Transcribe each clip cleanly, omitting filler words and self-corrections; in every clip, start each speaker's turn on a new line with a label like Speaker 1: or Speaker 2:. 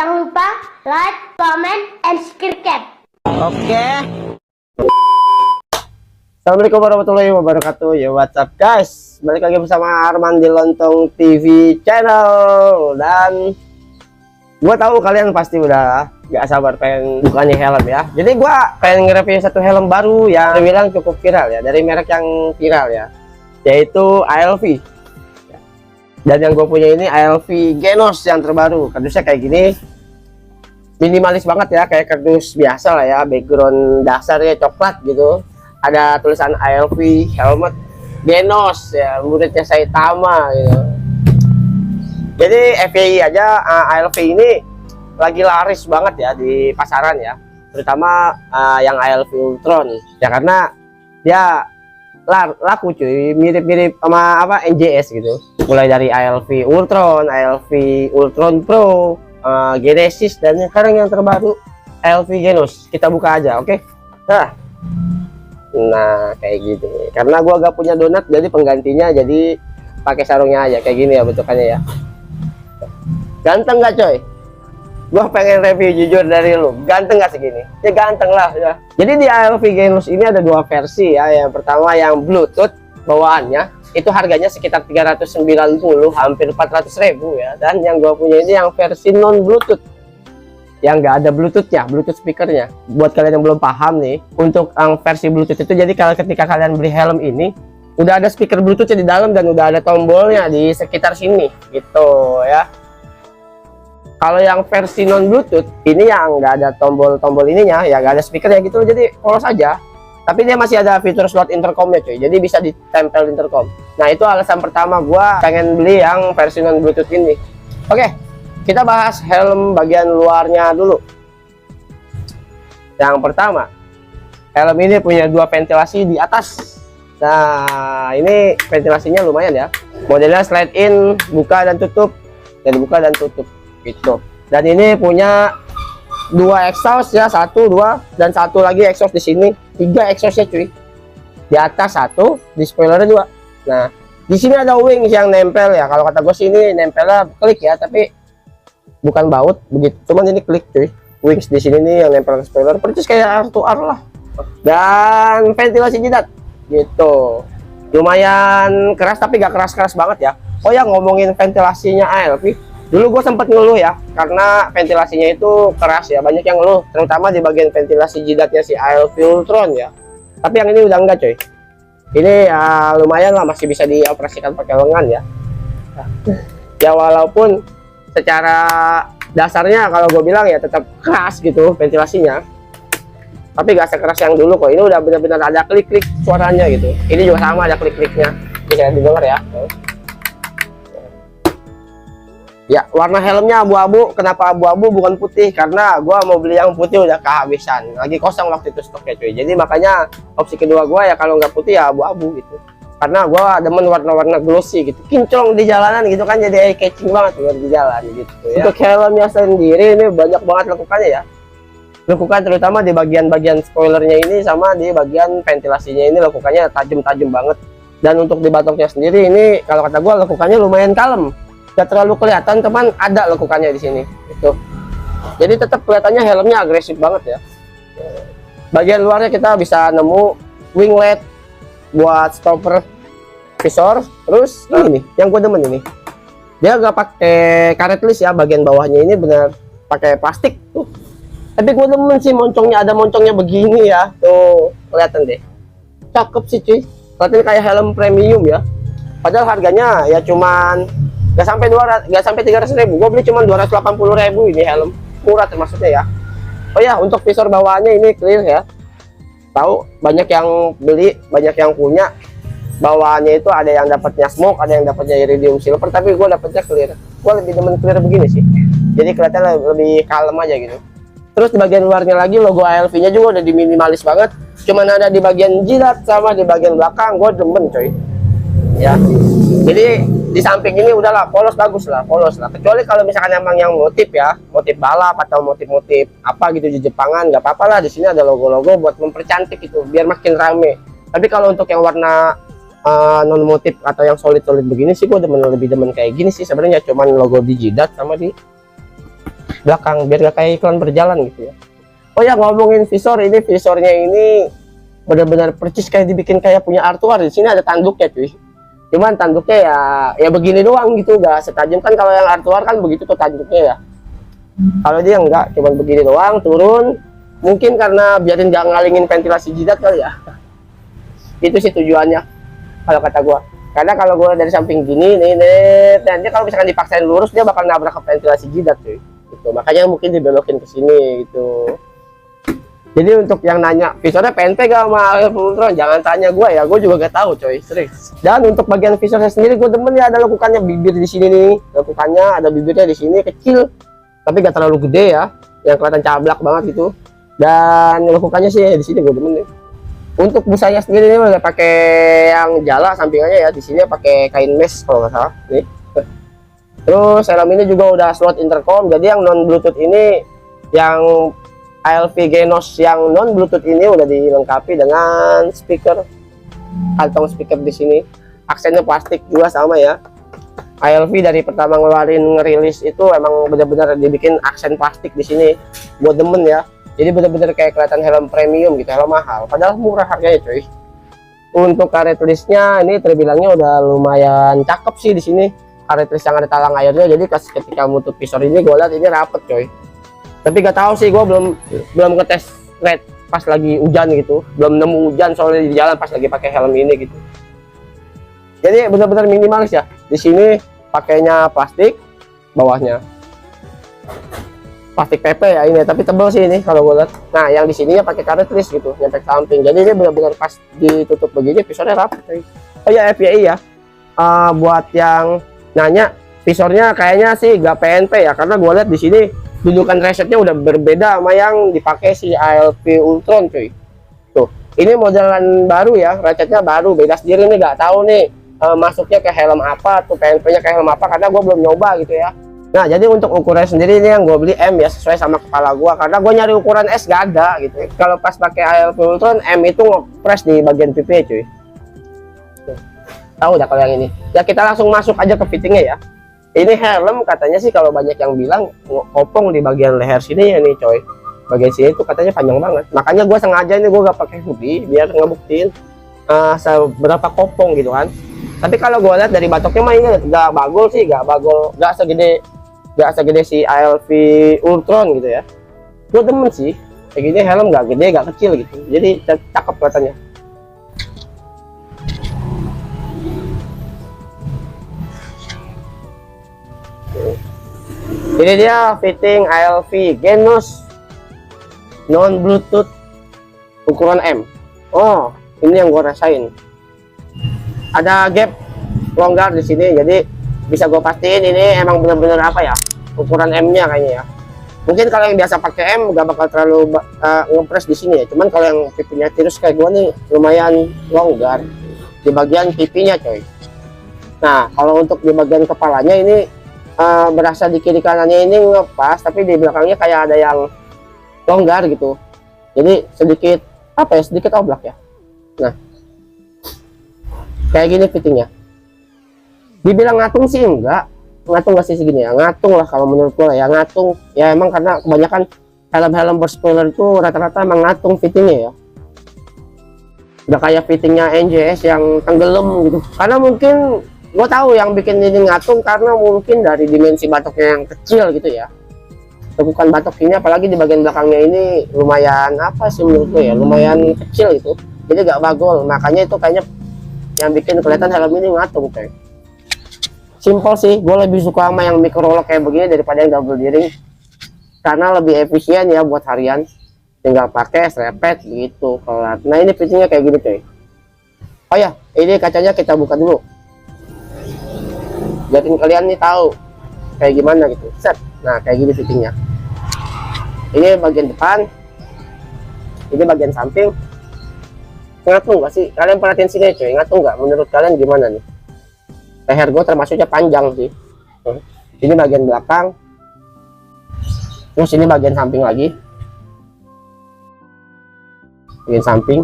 Speaker 1: Jangan lupa like, comment, and subscribe.
Speaker 2: Oke. Assalamualaikum warahmatullahi wabarakatuh. Ya, what's up guys? Balik lagi bersama Arman di Lontong TV channel. Dan gua tahu kalian pasti udah gak sabar pengen bukannya helm ya. Jadi gua pengen nge-review satu helm baru yang terbilang cukup viral ya, dari merek yang viral ya, yaitu ALV. Dan yang gue punya ini ALV Genos yang terbaru. Kardusnya kayak gini, minimalis banget ya, kayak kardus biasa lah ya. Background dasarnya coklat gitu, ada tulisan ALV helmet Genos ya, muridnya Saitama gitu. Jadi FPI aja ALV ini lagi laris banget ya di pasaran ya, terutama yang ALV Ultron ya, karena dia laku cuy, mirip-mirip sama apa NJS gitu. Mulai dari ALV Ultron, ALV Ultron Pro, Genesis, dan sekarang yang terbaru ALV Genos. Kita buka aja, oke? Nah kayak gitu. Karena gua gak punya donat, jadi penggantinya jadi pakai sarungnya aja kayak gini ya bentukannya ya. Ganteng gak coy? Gua pengen review jujur dari lu, ganteng gak segini? Ya ganteng lah ya. Jadi di ALV Genos ini ada dua versi ya. Yang pertama yang Bluetooth bawaannya, itu harganya sekitar 390, hampir 400.000 ya. Dan yang gua punya ini yang versi non Bluetooth, yang nggak ada Bluetoothnya, Bluetooth speakernya. Buat kalian yang belum paham nih, untuk yang versi Bluetooth itu, jadi kalau ketika kalian beli helm ini udah ada speaker Bluetoothnya di dalam dan udah ada tombolnya di sekitar sini gitu ya. Kalau yang versi non Bluetooth ini yang nggak ada tombol ininya ya, nggak ada speakernya gitu, jadi polos aja. Tapi dia masih ada fitur slot intercomnya cuy, jadi bisa ditempel intercom. Nah itu alasan pertama gua pengen beli yang versi non Bluetooth ini. Oke, kita bahas helm bagian luarnya dulu. Yang pertama, helm ini punya dua ventilasi di atas. Nah ini ventilasinya lumayan ya, modelnya slide in, buka dan tutup, dan buka dan tutup gitu. Dan ini punya dua exhaust ya, satu, dua, dan satu lagi exhaust di sini. 3 exhaustnya cuy, di atas satu, di spoilernya 2. Nah di sini ada wings yang nempel ya. Kalau kata gue sih ini nempelnya klik ya, tapi bukan baut begitu, cuman ini klik cuy. Wings di sini nih yang nempel ke spoiler, persis kayak R2R lah. Dan ventilasi jidat gitu, lumayan keras tapi gak keras-keras banget ya. Oh ya, ngomongin ventilasinya ALV, dulu gue sempat ngeluh ya, karena ventilasinya itu keras ya, banyak yang ngeluh, terutama di bagian ventilasi jidatnya si ALV Ultron ya. Tapi yang ini udah enggak coy, ini ya lumayan lah, masih bisa dioperasikan pakai lengan ya. Ya walaupun secara dasarnya kalau gue bilang ya tetap keras gitu ventilasinya, tapi gak sekeras yang dulu kok. Ini udah benar-benar ada klik-klik suaranya gitu. Ini juga sama ada klik-kliknya, bisa didengar ya. Ya, warna helmnya abu-abu. Kenapa abu-abu bukan putih? Karena gua mau beli yang putih udah kehabisan, lagi kosong waktu itu stoknya cuy. Jadi makanya opsi kedua gua ya kalau nggak putih ya abu-abu gitu. Karena gua demen warna-warna glossy gitu, kinclong di jalanan gitu kan, jadi eye catching banget buat di jalan gitu ya. Untuk helmnya sendiri ini banyak banget lekukannya ya. Lekukan terutama di bagian-bagian spoilernya ini, sama di bagian ventilasinya ini lekukannya tajam-tajam banget. Dan untuk di batoknya sendiri ini kalau kata gua lekukannya lumayan kalem. Gak terlalu kelihatan, teman, ada lekukannya di sini itu. Jadi tetap kelihatannya helmnya agresif banget ya. Bagian luarnya kita bisa nemu winglet buat stopper visor. Terus ini nih yang gue demen, ini dia gak pakai karetlis ya, bagian bawahnya ini bener pakai plastik tuh. Tapi gue demen sih moncongnya, ada moncongnya begini ya, tuh kelihatan deh, cakep sih cuy. Kelihatan kayak helm premium ya, padahal harganya ya cuman gak sampai 300.000. Gue beli cuma 280.000 ini helm, murah termasuknya ya. Oh ya, untuk visor bawaannya ini clear ya. Tahu banyak yang beli, banyak yang punya. Bawaannya itu ada yang dapatnya smoke, ada yang dapatnya iridium silver, tapi gue dapatnya clear. Gue lebih demen clear begini sih, jadi kelihatan lebih kalem aja gitu. Terus di bagian luarnya lagi logo ALV-nya juga udah diminimalis banget, cuman ada di bagian jidat sama di bagian belakang. Gue demen coy ya. Jadi di samping ini udahlah polos, bagus lah, polos lah. Kecuali kalau misalkan emang yang motif ya, motif balap atau motif-motif apa gitu di Jepangan, nggak apa-apa lah. Di sini ada logo-logo buat mempercantik itu, biar makin rame. Tapi kalau untuk yang warna non motif atau yang solid-solid begini sih, gue lebih demen kayak gini sih sebenarnya. Cuman logo di jidat sama di belakang biar gak kayak iklan berjalan gitu ya. Oh ya, ngomongin visor, ini visornya ini benar-benar percis kayak dibikin kayak punya Artuar. Di sini ada tanduknya cuy. Cuman tanduknya ya begini doang gitu, gak setajam kan kalau yang Artuar kan begitu tuh tanduknya ya. Kalau dia enggak, cuman begini doang, turun. Mungkin karena biarin gak ngalingin ventilasi jidat kali ya. Itu sih tujuannya kalau kata gua. Karena kalau gua dari samping gini nih, dan dia kalau misalkan dipaksain lurus dia bakal nabrak ke ventilasi jidat cuy. Gitu. Makanya mungkin dibelokin ke sini gitu. Jadi untuk yang nanya visornya PNP gak sama ALV Ultron, jangan tanya gua ya, gua juga gak tahu coy, serius. Dan untuk bagian visornya sendiri gua demen ya, ada lekukannya bibir di sini nih. Lekukannya ada bibirnya di sini kecil, tapi gak terlalu gede ya, yang kelihatan cablak banget gitu. Dan lekukannya sih di sini gua demen nih. Untuk busanya sendiri ini udah pakai yang jala sampingannya ya, di sini pakai kain mesh kalau nggak salah nih. Terus helm ini juga udah slot intercom, jadi yang non Bluetooth ini, yang ALV Genos yang non Bluetooth ini udah dilengkapi dengan speaker, kantong speaker di sini. Aksennya plastik juga sama ya. ALV dari pertama ngeluarin ngerilis itu emang benar-benar dibikin aksen plastik di sini. Buat demen ya. Jadi benar-benar kayak kelihatan helm premium gitu, helm mahal. Padahal murah harganya cuy. Untuk karet listnya ini terbilangnya udah lumayan cakep sih di sini. Karet list yang ada talang airnya, jadi ketika mutuk visor ini gue lihat ini rapet coy. Tapi gak tahu sih, gue belum ngetes red pas lagi hujan gitu. Belum nemu hujan soalnya di jalan pas lagi pakai helm ini gitu. Jadi benar-benar minimalis ya. Di sini pakainya plastik bawahnya. Plastik PP ya ini, tapi tebal sih ini kalau gue lihat. Nah, yang di sininya pakai karet list gitu, nyampe samping. Jadi ini benar-benar pas ditutup begini visornya rapi. Oh ya, FYI ya. Buat yang nanya, visornya kayaknya sih gak PNP ya, karena gue lihat di sini dudukan resetnya udah berbeda sama yang dipakai si ALV Ultron cuy. Tuh, ini modelan baru ya, resetnya baru, beda sendiri nih, gak tahu nih masuknya ke helm apa, tuh PNP-nya ke helm apa, karena gue belum nyoba gitu ya. Nah, jadi untuk ukuran sendiri ini yang gue beli M ya, sesuai sama kepala gue, karena gue nyari ukuran S gak ada gitu. Kalau pas pakai ALV Ultron, M itu ngepres di bagian pipi cuy. Tahu dah kalau yang ini. Ya kita langsung masuk aja ke fittingnya ya. Ini helm katanya sih kalau banyak yang bilang kopong di bagian leher sini ya nih coy. Bagian sini tuh katanya panjang banget. Makanya gue sengaja ini gue gak pakai hoodie biar ngebuktiin seberapa kopong gitu kan. Tapi kalau gue lihat dari batoknya mah ini gak bagol sih, gak segede si ALV Ultron gitu ya. Gue demen sih kayak gini, helm gak gede gak kecil gitu, jadi cakep kelihatannya. Ini dia fitting ALV Genos non Bluetooth ukuran M. Oh, ini yang gue rasain. Ada gap longgar di sini, jadi bisa gue pastiin ini emang bener-bener apa ya, ukuran M-nya kayaknya ya. Mungkin kalau yang biasa pakai M gak bakal terlalu ngepres di sini ya. Cuman kalau yang pipinya tirus kayak gue nih lumayan longgar di bagian pipinya coy. Nah, kalau untuk di bagian kepalanya ini berasa di kiri kanannya ini ngepas, tapi di belakangnya kayak ada yang longgar gitu. Jadi sedikit apa ya, sedikit oblak ya. Nah, kayak gini fittingnya. Dibilang ngatung sih enggak sih segini ya, ngatung lah kalau menurut gue ya, ngatung ya emang karena kebanyakan helm-helm berspoiler itu rata-rata emang ngatung fittingnya ya. Udah kayak fittingnya NJS yang tenggelam gitu, karena mungkin gue tahu yang bikin ini ngatung karena mungkin dari dimensi batoknya yang kecil gitu ya. Lekukan batok ini apalagi di bagian belakangnya ini lumayan apa sih menurut gue ya, lumayan kecil gitu, jadi gak bagol. Makanya itu kayaknya yang bikin kelihatan helm ini ngatung kayak. Simple sih, gue lebih suka sama yang micro lock kayak begini daripada yang double D-ring, karena lebih efisien ya buat harian, tinggal pakai serepet gitu kelar. Nah, ini fittingnya kayak gini coy. Oh ya, ini kacanya kita buka dulu biar kalian nih tahu kayak gimana gitu. Set. Nah, kayak gini fittingnya. Ini bagian depan, ini bagian samping. Ngatung nggak sih? Kalian perhatiin sini coy, ngatung nggak? Menurut kalian gimana nih? Leher gue termasuknya panjang sih. Ini bagian belakang, terus ini bagian samping lagi, bagian samping,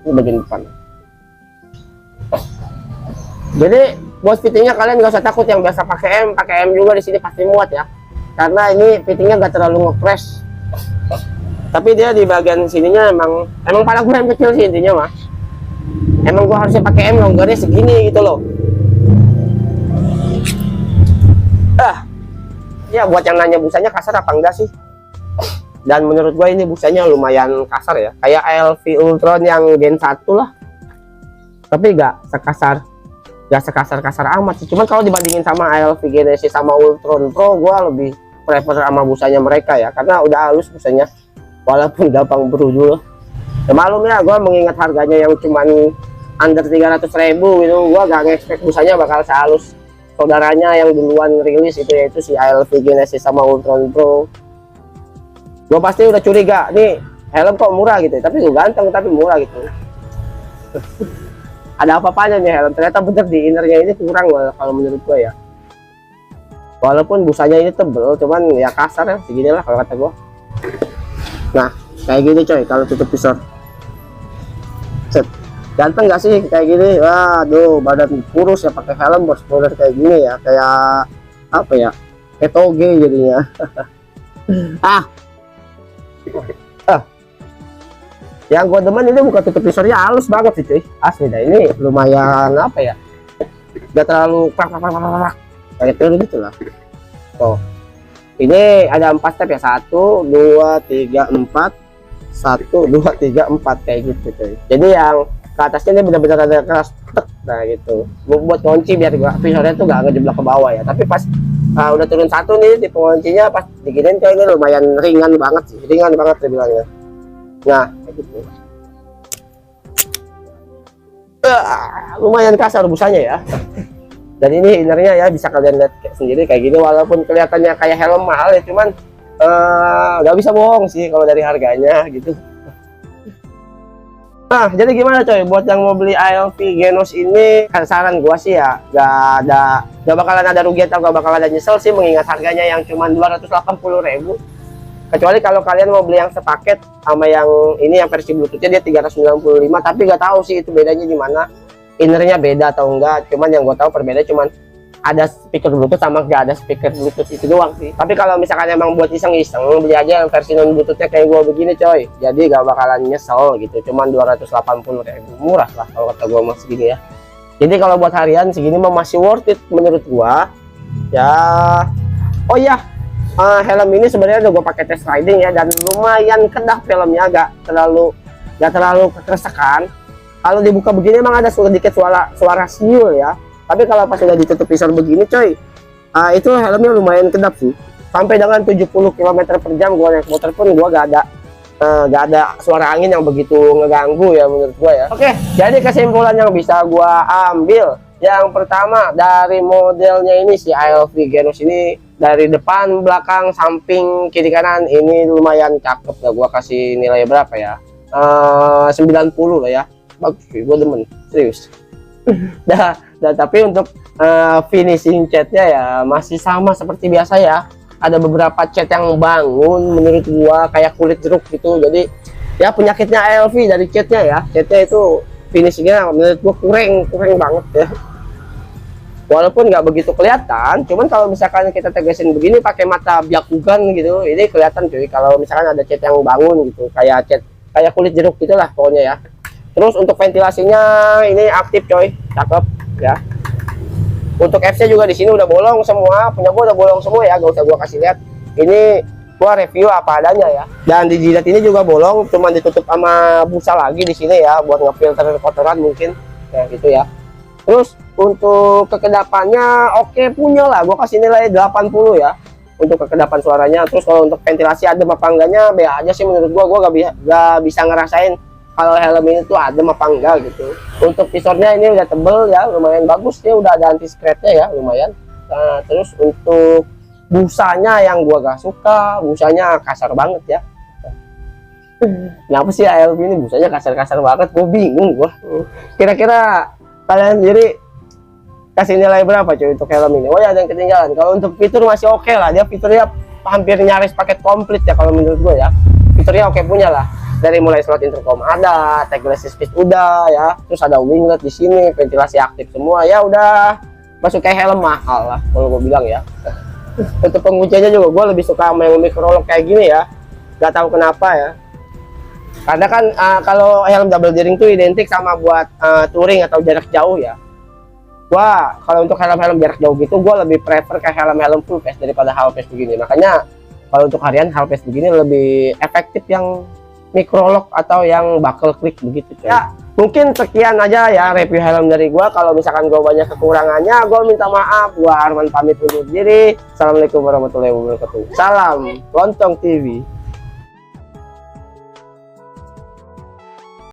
Speaker 2: ini bagian depan. Jadi buat fittingnya kalian gak usah takut, yang biasa pakai M juga di sini pasti muat ya. karena ini fittingnya nggak terlalu ngepres. Tapi dia di bagian sininya emang pala gue yang kecil sih intinya mah. Emang gue harusnya pakai longgarnya segini gitu loh. Ya buat yang nanya busanya kasar apa enggak sih? Dan menurut gue ini busanya lumayan kasar ya, kayak ALV Ultron yang Gen 1 lah. Tapi gak sekasar amat sih. Cuman kalau dibandingin sama ALV Genesis sama Ultron Pro, gue lebih prefer sama busanya mereka ya, karena udah halus busanya walaupun gampang berujul. Ya malum ya, gue mengingat harganya yang cuman under 300.000 gitu, gue gak nge-expect busanya bakal sehalus saudaranya yang duluan rilis itu, yaitu si ALV Genesis sama Ultron Pro. Gue pasti udah curiga nih helm kok murah gitu, tapi gue ganteng tapi murah gitu. Ada apa-apanya nih helm, ternyata bener di innernya ini kurang kalau menurut gue ya. Walaupun busanya ini tebel, cuman ya kasar ya, segini lah kalau kata gue. Nah kayak gini coy kalau tutup visor. Set. Ganteng gak sih kayak gini? Waduh, badan kurus ya pakai helm border kayak gini ya, kayak apa ya, kayak toge jadinya. Yang gue demen ini bukan tutup visornya halus banget sih cuy, asli dah. Ini lumayan apa ya, gak terlalu kayak itu gitu lah. Tuh ini ada 4 step ya, 1 2 3 4 1 2 3 4 kayak gitu cuy. Jadi yang ke atasnya ini benar-benar ada keras, nah gitu buat kunci biar visornya tuh gak ngejeblok ke bawah ya. Tapi pas udah turun 1 nih di penguncinya, pas diginiin coy ini lumayan ringan banget sih, ringan banget saya bilangnya. Nah kayak gitu. Lumayan kasar busanya ya. Dan ini innernya ya bisa kalian lihat sendiri kayak gini, walaupun kelihatannya kayak helm mahal ya, cuman nggak bisa bohong sih kalau dari harganya gitu. Nah jadi gimana coy, buat yang mau beli ALV Genos ini, saran gua sih ya gak bakalan ada rugi atau gak bakalan ada nyesel sih, mengingat harganya yang cuma 280.000. Kecuali kalau kalian mau beli yang sepaket sama yang ini, yang versi Bluetoothnya dia 395, tapi gak tahu sih itu bedanya di mana, innernya beda atau enggak. Cuman yang gue tahu perbedaan cuman ada speaker Bluetooth sama gak ada speaker Bluetooth itu doang sih. Tapi kalau misalkan emang buat iseng-iseng, beli aja yang versi non Bluetoothnya kayak gue begini coy, jadi gak bakalan nyesel gitu. Cuman 280.000, murah lah kalau kata gue masih segini ya. Jadi kalau buat harian segini mah masih worth it menurut gua ya. Oh iya, helm ini sebenarnya udah gue pakai test riding ya, dan lumayan kedap filmnya, gak terlalu kekeresakan. Kalau dibuka begini emang ada sedikit suara siul ya, tapi kalau pas udah ditutup visor begini coy, itu helmnya lumayan kedap sih. Sampai dengan 70 km/jam gua naik motor pun gua gak ada suara angin yang begitu ngeganggu ya menurut gua ya. Oke, jadi kesimpulan yang bisa gua ambil, yang pertama dari modelnya ini si ALV Genos ini, dari depan, belakang, samping, kiri kanan ini lumayan cakep ya. Gua kasih nilai berapa ya, 90 lah ya. Bagus sih, gue demen serius. Tapi untuk finishing catnya ya masih sama seperti biasa ya. Ada beberapa cat yang bangun menurut gua kayak kulit jeruk gitu. Jadi ya penyakitnya ALV dari catnya ya, catnya itu finishingnya menurut gua kurang banget ya. Walaupun nggak begitu kelihatan, cuman kalau misalkan kita tegasin begini pakai mata Byakugan gitu, ini kelihatan cuy. Kalau misalkan ada cat yang bangun gitu, kayak kulit jeruk gitulah pokoknya ya. Terus untuk ventilasinya ini aktif coy, cakep ya. Untuk FC juga di sini udah bolong semua, punya gua udah bolong semua ya, gak usah gua kasih lihat. Ini gua review apa adanya ya. Dan di jidat ini juga bolong, cuman ditutup sama busa lagi di sini ya, buat ngefilter kotoran mungkin, kayak gitu ya. Terus untuk kekedapannya oke punya lah, gua kasih nilai 80 ya untuk kekedapan suaranya. Terus kalau untuk ventilasi adem apa enggaknya be aja sih menurut gua gak bisa ngerasain kalau helm ini tuh adem apa enggak gitu. Untuk visornya ini udah tebel ya, lumayan bagus ya, udah ada anti scratch-nya ya, lumayan. Nah, terus untuk busanya yang gua gak suka, busanya kasar banget ya. Kenapa sih ALV ini busanya kasar-kasar banget? Gua bingung gua. Kira-kira kalian sendiri kasih nilai berapa cuy untuk helm ini? Oh ya, ada yang ketinggalan. Kalau untuk fitur masih oke lah, dia fiturnya hampir nyaris paket komplit ya kalau menurut gua ya. Fiturnya oke punya lah. Dari mulai slot intercom ada, tagless speed udah ya, terus ada winglet di sini, ventilasi aktif semua ya, udah masuk kayak helm mahal lah kalau gue bilang ya. Untuk penguncinya juga gue lebih suka sama yang microlock kayak gini ya. Gak tahu kenapa ya. Karena kan kalau helm double D-ring tuh identik sama buat touring atau jarak jauh ya. Gua kalau untuk helm-helm jarak jauh gitu gue lebih prefer ke helm-helm full face daripada half face begini. Makanya kalau untuk harian half face begini lebih efektif yang microlock atau yang buckle click begitu coy. Ya, mungkin sekian aja ya review helm dari gua. Kalau misalkan gua banyak kekurangannya, gua minta maaf. Gua Arman pamit undur diri. Assalamualaikum warahmatullahi wabarakatuh. Salam Lontong TV.